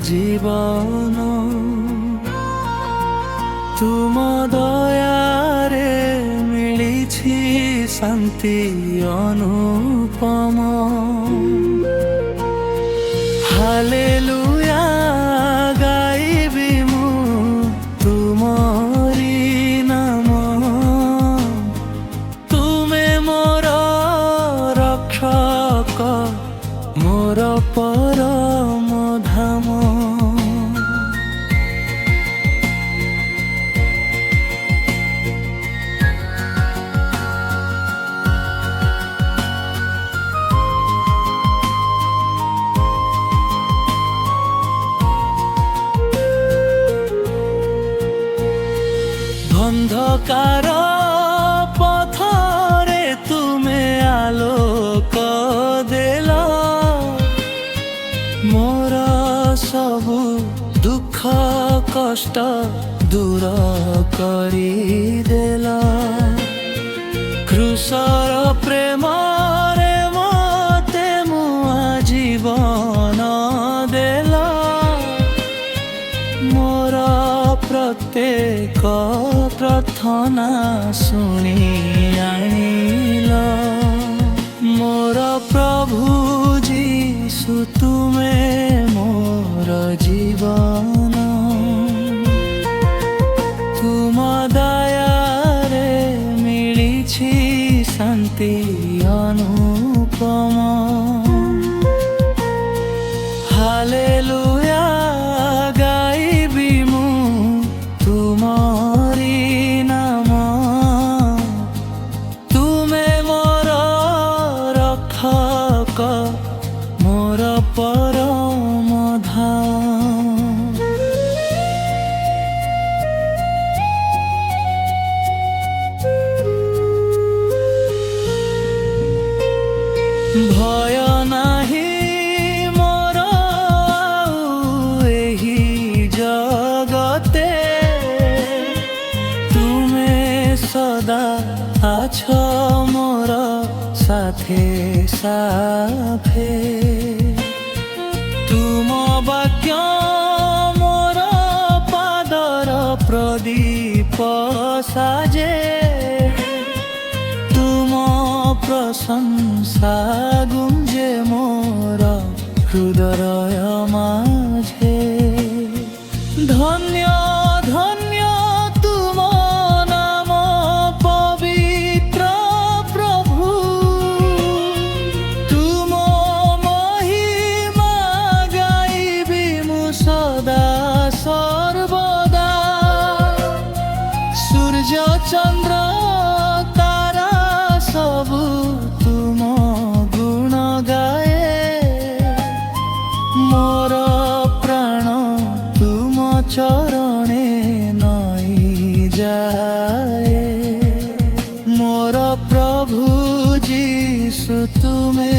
জীবন তুম দয়ারে মিলিছি শান্তি অনুপম। হালেলুয়া গাইবি মু তুমরি নাম। তুমে মোর রক্ষক মোর পরম ধাম। অন্ধকার পথরে তুমে আলোক দেল। মোর সবু দুঃখ কষ্ট দূর করি দেল। ক্রুশর প্রেমরে মতে মুআ জীবন দেল। মোর প্রত্যেক প্রার্থনা শুনি আনিল। মোর প্রভু যিশু তুমে মোর জীবন। তুম দয়ারে মিলিছি শান্তি অনুপম। হালেলুয়া গাইবি মু তুমরি নাম। তুমে মোর রক্ষক মোর পরম ধাম। ভয় নাহি মোর আউ এহি জগতে। তুমে সদা আছ মোর সাথে সাথে। তুম বাক্য মোর পাদর প্রদীপ সাজে। তুম প্রশংসা গুঞ্জে মোর হৃদয় মাঝে। ধন্য ধন্য তুম নাম পবিত্র প্রভু। তুম মহিমা গাইবি মু সদা সর্বদা। সূর্য চন্দ্র তারা সবু তুম গুণ গায়ে। মোর প্রাণ তুম চরণে নই যায়। মোর প্রভু যিশু তুমে